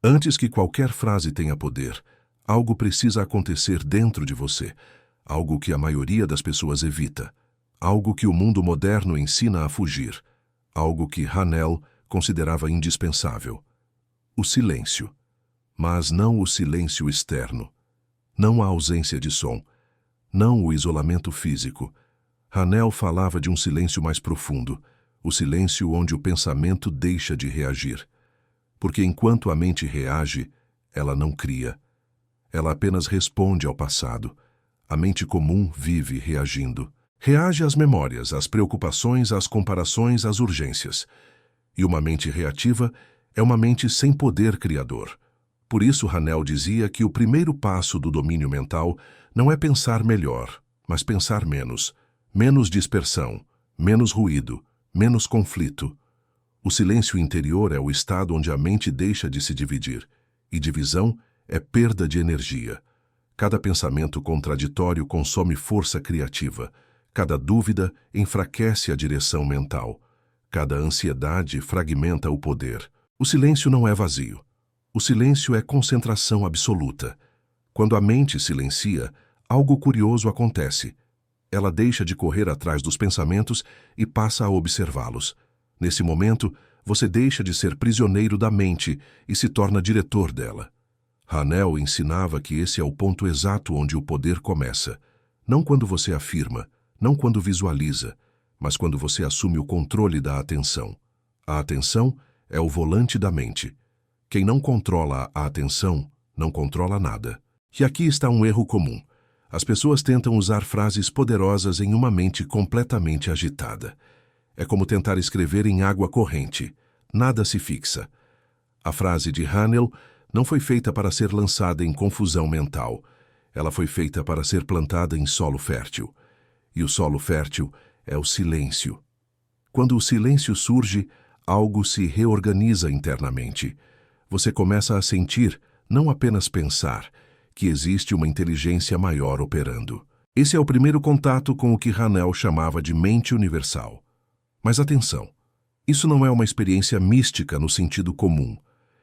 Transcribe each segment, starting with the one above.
Antes que qualquer frase tenha poder, algo precisa acontecer dentro de você, algo que a maioria das pessoas evita, algo que o mundo moderno ensina a fugir, algo que Hanel considerava indispensável. O silêncio. Mas não o silêncio externo. Não a ausência de som. Não o isolamento físico. Hanel falava de um silêncio mais profundo, o silêncio onde o pensamento deixa de reagir. Porque enquanto a mente reage, ela não cria. Ela apenas responde ao passado. A mente comum vive reagindo. Reage às memórias, às preocupações, às comparações, às urgências. E uma mente reativa é uma mente sem poder criador. Por isso, Hanel dizia que o primeiro passo do domínio mental não é pensar melhor, mas pensar menos. Menos dispersão, menos ruído, menos conflito. O silêncio interior é o estado onde a mente deixa de se dividir, e divisão é perda de energia. Cada pensamento contraditório consome força criativa. Cada dúvida enfraquece a direção mental. Cada ansiedade fragmenta o poder. O silêncio não é vazio. O silêncio é concentração absoluta. Quando a mente silencia, algo curioso acontece. Ela deixa de correr atrás dos pensamentos e passa a observá-los. Nesse momento, você deixa de ser prisioneiro da mente e se torna diretor dela. Hanel ensinava que esse é o ponto exato onde o poder começa. Não quando você afirma, não quando visualiza, mas quando você assume o controle da atenção. A atenção é o volante da mente. Quem não controla a atenção, não controla nada. E aqui está um erro comum. As pessoas tentam usar frases poderosas em uma mente completamente agitada. É como tentar escrever em água corrente. Nada se fixa. A frase de Hanel não foi feita para ser lançada em confusão mental. Ela foi feita para ser plantada em solo fértil. E o solo fértil é o silêncio. Quando o silêncio surge, algo se reorganiza internamente. Você começa a sentir, não apenas pensar, que existe uma inteligência maior operando. Esse é o primeiro contato com o que Hanel chamava de mente universal. Mas atenção, isso não é uma experiência mística no sentido comum.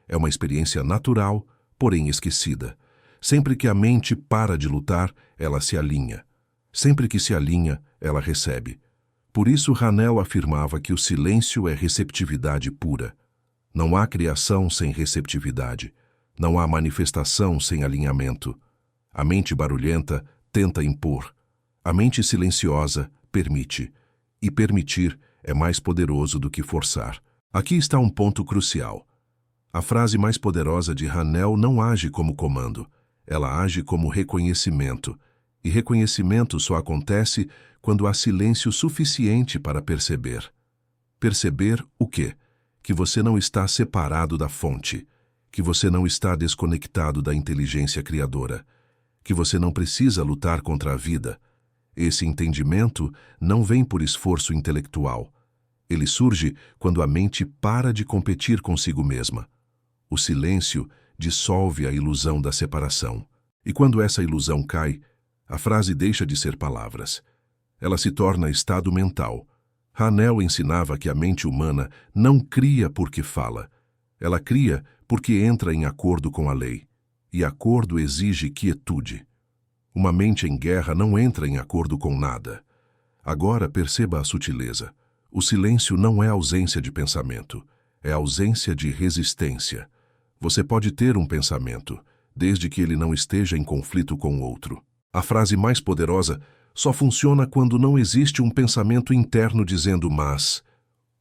É uma experiência natural, porém esquecida. Sempre que a mente para de lutar, ela se alinha. Sempre que se alinha, ela recebe. Por isso, Hanel afirmava que o silêncio é receptividade pura. Não há criação sem receptividade. Não há manifestação sem alinhamento. A mente barulhenta tenta impor. A mente silenciosa permite. E permitir é mais poderoso do que forçar. Aqui está um ponto crucial. A frase mais poderosa de Hanel não age como comando. Ela age como reconhecimento. E reconhecimento só acontece quando há silêncio suficiente para perceber. Perceber o quê? Que você não está separado da fonte. Que você não está desconectado da inteligência criadora. Que você não precisa lutar contra a vida. Esse entendimento não vem por esforço intelectual. Ele surge quando a mente para de competir consigo mesma. O silêncio dissolve a ilusão da separação. E quando essa ilusão cai, a frase deixa de ser palavras. Ela se torna estado mental. Hanel ensinava que a mente humana não cria porque fala. Ela cria porque entra em acordo com a lei. E acordo exige quietude. Uma mente em guerra não entra em acordo com nada. Agora perceba a sutileza. O silêncio não é ausência de pensamento. É ausência de resistência. Você pode ter um pensamento, desde que ele não esteja em conflito com o outro. A frase mais poderosa só funciona quando não existe um pensamento interno dizendo mas.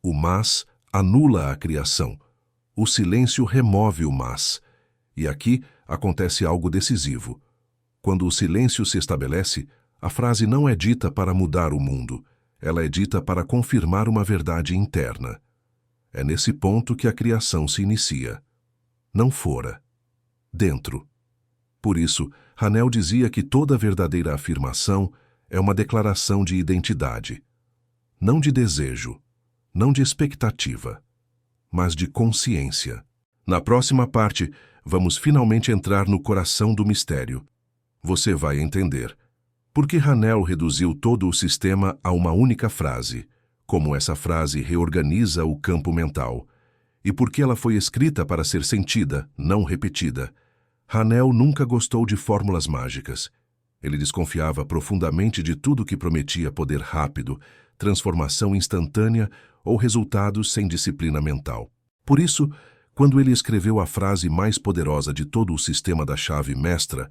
O mas anula a criação. O silêncio remove o mas. E aqui acontece algo decisivo. Quando o silêncio se estabelece, a frase não é dita para mudar o mundo. Ela é dita para confirmar uma verdade interna. É nesse ponto que a criação se inicia. Não fora. Dentro. Por isso, Hanel dizia que toda verdadeira afirmação é uma declaração de identidade. Não de desejo, não de expectativa, mas de consciência. Na próxima parte, vamos finalmente entrar no coração do mistério. Você vai entender por que Hanel reduziu todo o sistema a uma única frase, como essa frase reorganiza o campo mental, E porque ela foi escrita para ser sentida, não repetida, Hanel nunca gostou de fórmulas mágicas. Ele desconfiava profundamente de tudo que prometia poder rápido, transformação instantânea ou resultados sem disciplina mental. Por isso, quando ele escreveu a frase mais poderosa de todo o sistema da chave mestra,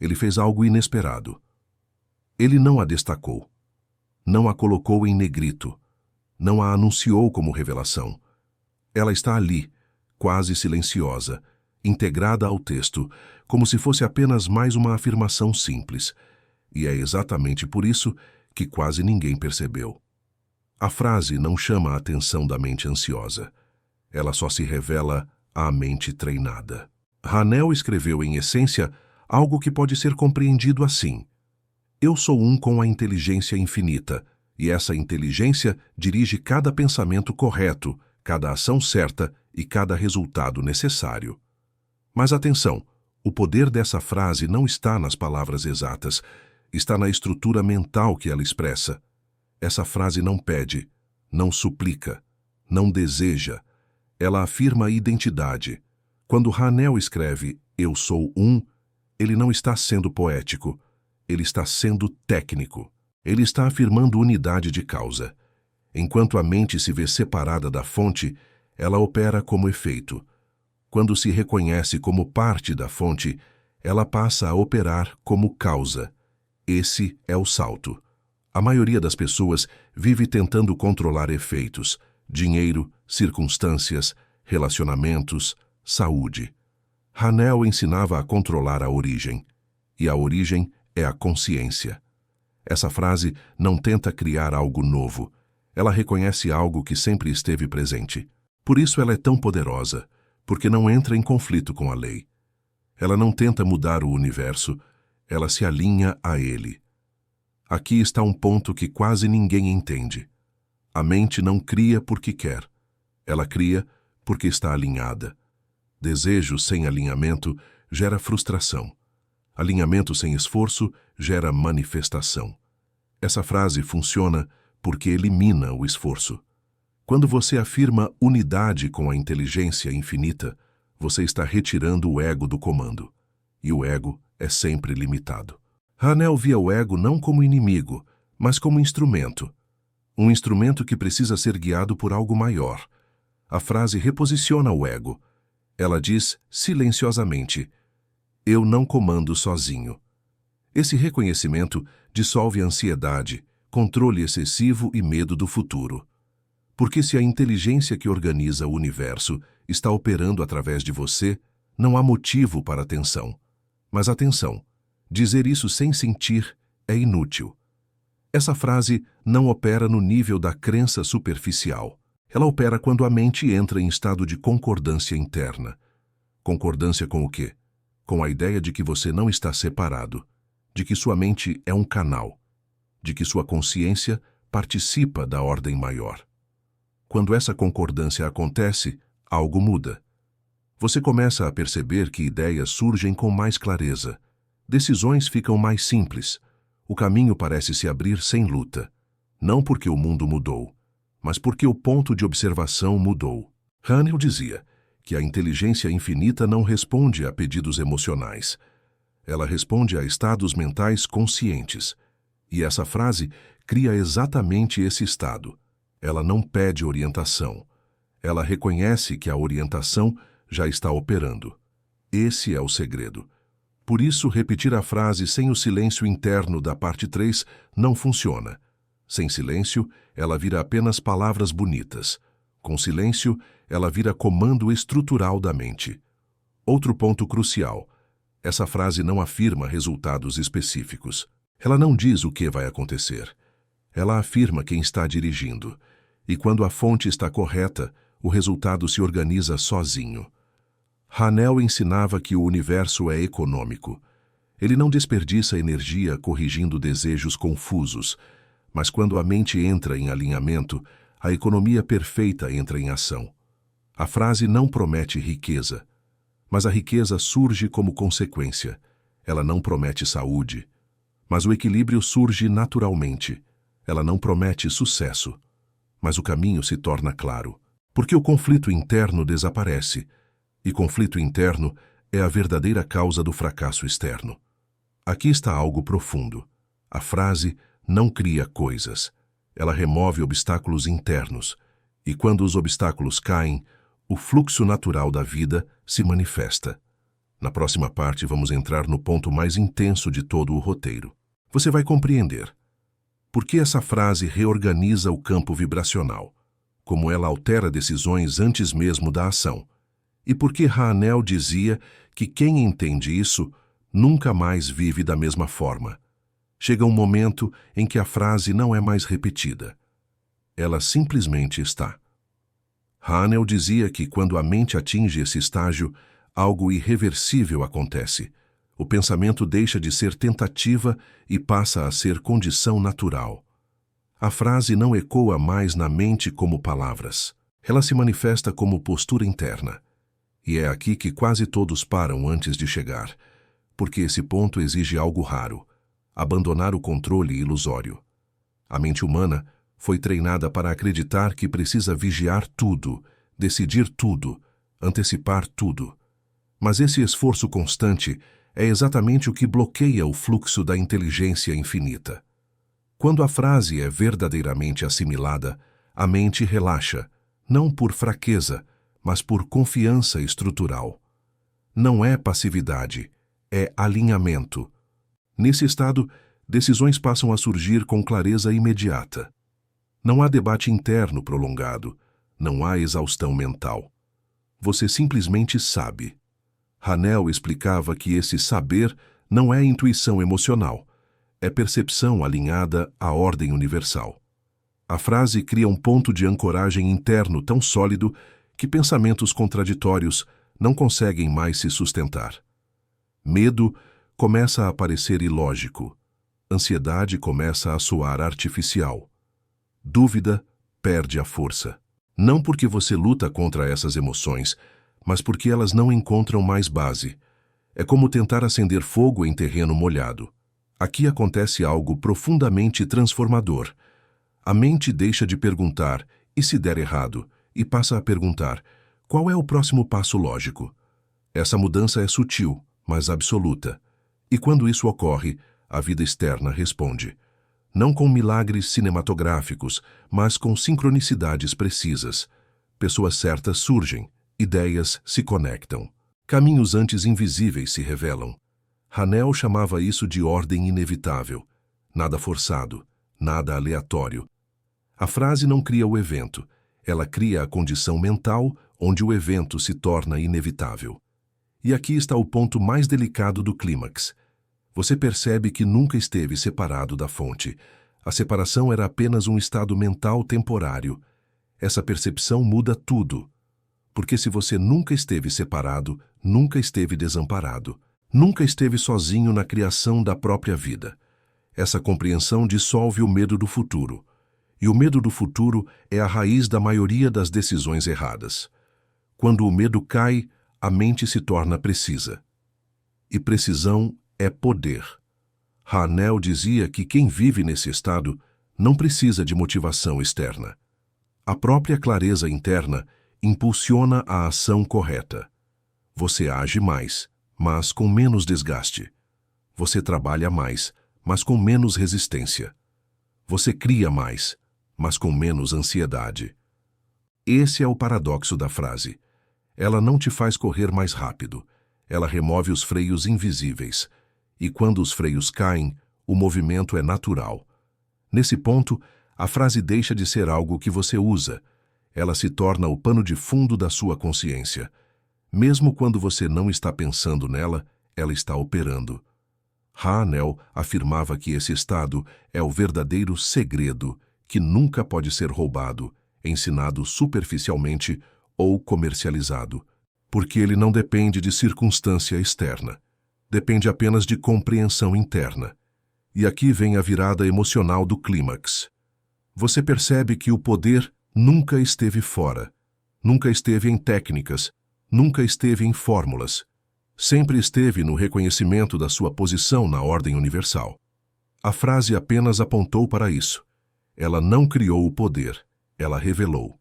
ele fez algo inesperado. Ele não a destacou, não a colocou em negrito, não a anunciou como revelação. Ela está ali, quase silenciosa, integrada ao texto, como se fosse apenas mais uma afirmação simples. E é exatamente por isso que quase ninguém percebeu. A frase não chama a atenção da mente ansiosa. Ela só se revela à mente treinada. Hanel escreveu, em essência, algo que pode ser compreendido assim: eu sou um com a inteligência infinita, e essa inteligência dirige cada pensamento correto, cada ação certa e cada resultado necessário. Mas atenção, o poder dessa frase não está nas palavras exatas, está na estrutura mental que ela expressa. Essa frase não pede, não suplica, não deseja. Ela afirma a identidade. Quando Hanel escreve "eu sou um", ele não está sendo poético, ele está sendo técnico. Ele está afirmando unidade de causa. Enquanto a mente se vê separada da fonte, ela opera como efeito. Quando se reconhece como parte da fonte, ela passa a operar como causa. Esse é o salto. A maioria das pessoas vive tentando controlar efeitos: dinheiro, circunstâncias, relacionamentos, saúde. Hanel ensinava a controlar a origem. E a origem é a consciência. Essa frase não tenta criar algo novo. Ela reconhece algo que sempre esteve presente. Por isso ela é tão poderosa, porque não entra em conflito com a lei. Ela não tenta mudar o universo, ela se alinha a ele. Aqui está um ponto que quase ninguém entende. A mente não cria porque quer. Ela cria porque está alinhada. Desejo sem alinhamento gera frustração. Alinhamento sem esforço gera manifestação. Essa frase funciona porque elimina o esforço. Quando você afirma unidade com a inteligência infinita, você está retirando o ego do comando. E o ego é sempre limitado. Hanel via o ego não como inimigo, mas como instrumento. Um instrumento que precisa ser guiado por algo maior. A frase reposiciona o ego. Ela diz silenciosamente: eu não comando sozinho. Esse reconhecimento dissolve a ansiedade, controle excessivo e medo do futuro. Porque se a inteligência que organiza o universo está operando através de você, não há motivo para tensão. Mas atenção, dizer isso sem sentir é inútil. Essa frase não opera no nível da crença superficial. Ela opera quando a mente entra em estado de concordância interna. Concordância com o quê? Com a ideia de que você não está separado, de que sua mente é um canal, de que sua consciência participa da ordem maior. Quando essa concordância acontece, algo muda. Você começa a perceber que ideias surgem com mais clareza, decisões ficam mais simples, o caminho parece se abrir sem luta, não porque o mundo mudou, mas porque o ponto de observação mudou. Hanel dizia que a inteligência infinita não responde a pedidos emocionais. Ela responde a estados mentais conscientes. E essa frase cria exatamente esse estado. Ela não pede orientação. Ela reconhece que a orientação já está operando. Esse é o segredo. Por isso, repetir a frase sem o silêncio interno da parte 3 não funciona. Sem silêncio, ela vira apenas palavras bonitas. Com silêncio, ela vira comando estrutural da mente. Outro ponto crucial. Essa frase não afirma resultados específicos. Ela não diz o que vai acontecer. Ela afirma quem está dirigindo. E quando a fonte está correta, o resultado se organiza sozinho. Hanel ensinava que o universo é econômico. Ele não desperdiça energia corrigindo desejos confusos, mas quando a mente entra em alinhamento, a economia perfeita entra em ação. A frase não promete riqueza, mas a riqueza surge como consequência. Ela não promete saúde, mas o equilíbrio surge naturalmente. Ela não promete sucesso, mas o caminho se torna claro. Porque o conflito interno desaparece, e conflito interno é a verdadeira causa do fracasso externo. Aqui está algo profundo. A frase não cria coisas. Ela remove obstáculos internos, e quando os obstáculos caem, o fluxo natural da vida se manifesta. Na próxima parte vamos entrar no ponto mais intenso de todo o roteiro. Você vai compreender por que essa frase reorganiza o campo vibracional, como ela altera decisões antes mesmo da ação, e por que Hanel dizia que quem entende isso nunca mais vive da mesma forma. Chega um momento em que a frase não é mais repetida. Ela simplesmente está. Hanel dizia que quando a mente atinge esse estágio, algo irreversível acontece. O pensamento deixa de ser tentativa e passa a ser condição natural. A frase não ecoa mais na mente como palavras. Ela se manifesta como postura interna. E é aqui que quase todos param antes de chegar, porque esse ponto exige algo raro: abandonar o controle ilusório. A mente humana foi treinada para acreditar que precisa vigiar tudo, decidir tudo, antecipar tudo. Mas esse esforço constante é exatamente o que bloqueia o fluxo da inteligência infinita. Quando a frase é verdadeiramente assimilada, a mente relaxa, não por fraqueza, mas por confiança estrutural. Não é passividade, é alinhamento. Nesse estado, decisões passam a surgir com clareza imediata. Não há debate interno prolongado, não há exaustão mental. Você simplesmente sabe. Hanel explicava que esse saber não é intuição emocional, é percepção alinhada à ordem universal. A frase cria um ponto de ancoragem interno tão sólido que pensamentos contraditórios não conseguem mais se sustentar. Medo começa a parecer ilógico. Ansiedade começa a soar artificial. Dúvida perde a força. Não porque você luta contra essas emoções, mas porque elas não encontram mais base. É como tentar acender fogo em terreno molhado. Aqui acontece algo profundamente transformador. A mente deixa de perguntar, e se der errado, e passa a perguntar, qual é o próximo passo lógico? Essa mudança é sutil, mas absoluta. E quando isso ocorre, a vida externa responde. Não com milagres cinematográficos, mas com sincronicidades precisas. Pessoas certas surgem, ideias se conectam. Caminhos antes invisíveis se revelam. Hanel chamava isso de ordem inevitável. Nada forçado, nada aleatório. A frase não cria o evento, ela cria a condição mental onde o evento se torna inevitável. E aqui está o ponto mais delicado do clímax. Você percebe que nunca esteve separado da fonte. A separação era apenas um estado mental temporário. Essa percepção muda tudo. Porque se você nunca esteve separado, nunca esteve desamparado. Nunca esteve sozinho na criação da própria vida. Essa compreensão dissolve o medo do futuro. E o medo do futuro é a raiz da maioria das decisões erradas. Quando o medo cai, a mente se torna precisa. E precisão é poder. Hanel dizia que quem vive nesse estado não precisa de motivação externa. A própria clareza interna impulsiona a ação correta. Você age mais, mas com menos desgaste. Você trabalha mais, mas com menos resistência. Você cria mais, mas com menos ansiedade. Esse é o paradoxo da frase. Ela não te faz correr mais rápido. Ela remove os freios invisíveis. E quando os freios caem, o movimento é natural. Nesse ponto, a frase deixa de ser algo que você usa. Ela se torna o pano de fundo da sua consciência. Mesmo quando você não está pensando nela, ela está operando. Hanel afirmava que esse estado é o verdadeiro segredo que nunca pode ser roubado, ensinado superficialmente ou comercializado, porque ele não depende de circunstância externa. Depende apenas de compreensão interna. E aqui vem a virada emocional do clímax. Você percebe que o poder nunca esteve fora, nunca esteve em técnicas, nunca esteve em fórmulas. Sempre esteve no reconhecimento da sua posição na ordem universal. A frase apenas apontou para isso. Ela não criou o poder, ela revelou.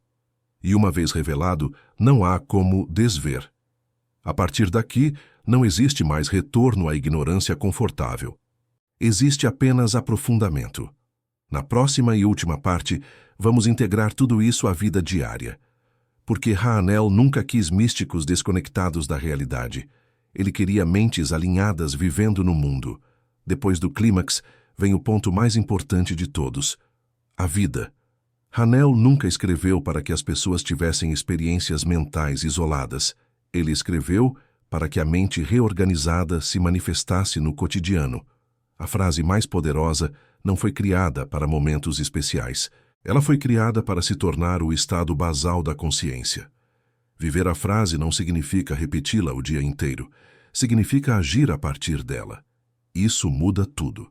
E uma vez revelado, não há como desver. A partir daqui, não existe mais retorno à ignorância confortável. Existe apenas aprofundamento. Na próxima e última parte, vamos integrar tudo isso à vida diária. Porque Haanel nunca quis místicos desconectados da realidade. Ele queria mentes alinhadas vivendo no mundo. Depois do clímax, vem o ponto mais importante de todos: a vida. Haanel nunca escreveu para que as pessoas tivessem experiências mentais isoladas. Ele escreveu para que a mente reorganizada se manifestasse no cotidiano. A frase mais poderosa não foi criada para momentos especiais. Ela foi criada para se tornar o estado basal da consciência. Viver a frase não significa repeti-la o dia inteiro. Significa agir a partir dela. Isso muda tudo.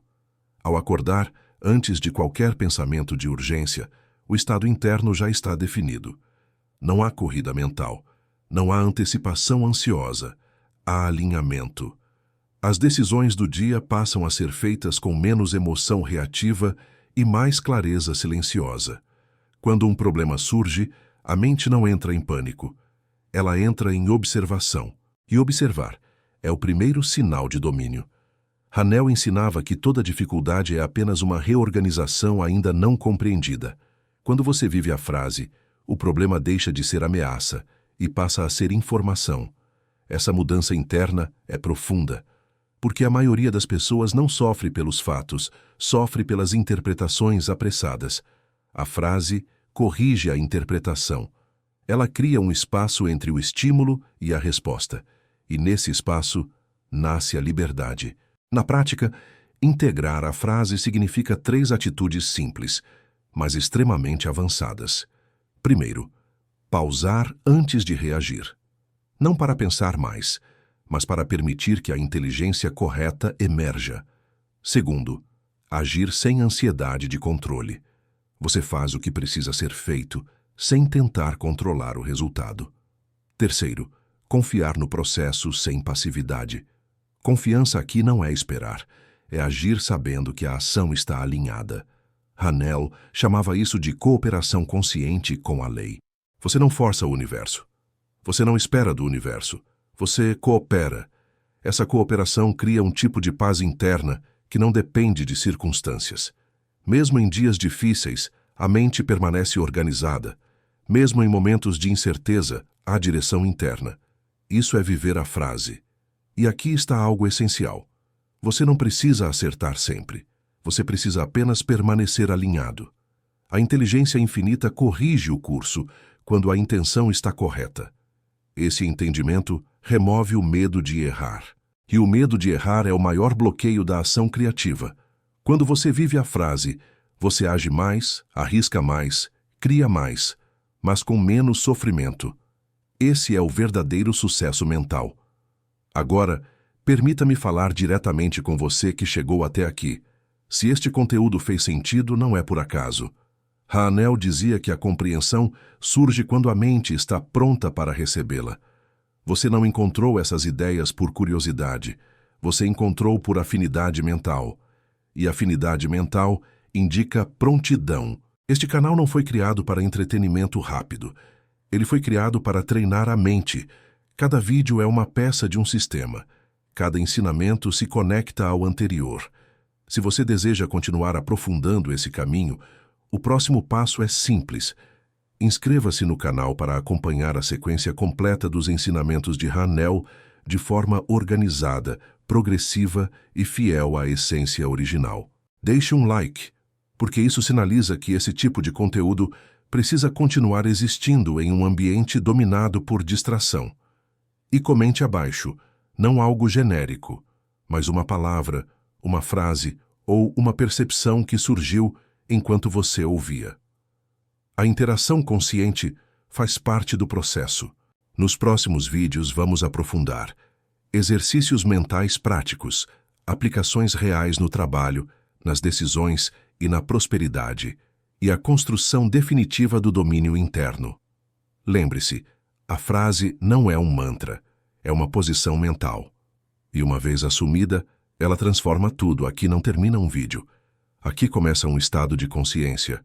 Ao acordar, antes de qualquer pensamento de urgência, o estado interno já está definido. Não há corrida mental. Não há antecipação ansiosa. Há alinhamento. As decisões do dia passam a ser feitas com menos emoção reativa e mais clareza silenciosa. Quando um problema surge, a mente não entra em pânico. Ela entra em observação. E observar é o primeiro sinal de domínio. Haanel ensinava que toda dificuldade é apenas uma reorganização ainda não compreendida. Quando você vive a frase, o problema deixa de ser ameaça e passa a ser informação. Essa mudança interna é profunda, porque a maioria das pessoas não sofre pelos fatos, sofre pelas interpretações apressadas. A frase corrige a interpretação. Ela cria um espaço entre o estímulo e a resposta, e nesse espaço nasce a liberdade. Na prática, integrar a frase significa 3 atitudes simples, mas extremamente avançadas. Primeiro, pausar antes de reagir. Não para pensar mais, mas para permitir que a inteligência correta emerja. Segundo, agir sem ansiedade de controle. Você faz o que precisa ser feito, sem tentar controlar o resultado. Terceiro, confiar no processo sem passividade. Confiança aqui não é esperar, é agir sabendo que a ação está alinhada. Haanel chamava isso de cooperação consciente com a lei. Você não força o universo. Você não espera do universo. Você coopera. Essa cooperação cria um tipo de paz interna que não depende de circunstâncias. Mesmo em dias difíceis, a mente permanece organizada. Mesmo em momentos de incerteza, há direção interna. Isso é viver a frase. E aqui está algo essencial. Você não precisa acertar sempre. Você precisa apenas permanecer alinhado. A inteligência infinita corrige o curso quando a intenção está correta. Esse entendimento remove o medo de errar. E o medo de errar é o maior bloqueio da ação criativa. Quando você vive a frase, você age mais, arrisca mais, cria mais, mas com menos sofrimento. Esse é o verdadeiro sucesso mental. Agora, permita-me falar diretamente com você que chegou até aqui. Se este conteúdo fez sentido, não é por acaso. Haanel dizia que a compreensão surge quando a mente está pronta para recebê-la. Você não encontrou essas ideias por curiosidade. Você encontrou por afinidade mental. E afinidade mental indica prontidão. Este canal não foi criado para entretenimento rápido. Ele foi criado para treinar a mente. Cada vídeo é uma peça de um sistema. Cada ensinamento se conecta ao anterior. Se você deseja continuar aprofundando esse caminho, o próximo passo é simples. Inscreva-se no canal para acompanhar a sequência completa dos ensinamentos de Haanel de forma organizada, progressiva e fiel à essência original. Deixe um like, porque isso sinaliza que esse tipo de conteúdo precisa continuar existindo em um ambiente dominado por distração. E comente abaixo, não algo genérico, mas uma palavra, uma frase ou uma percepção que surgiu enquanto você ouvia. A interação consciente faz parte do processo. Nos próximos vídeos vamos aprofundar exercícios mentais práticos, aplicações reais no trabalho, nas decisões e na prosperidade, e a construção definitiva do domínio interno. Lembre-se, a frase não é um mantra, é uma posição mental. E uma vez assumida, ela transforma tudo. Aqui não termina um vídeo. Aqui começa um estado de consciência,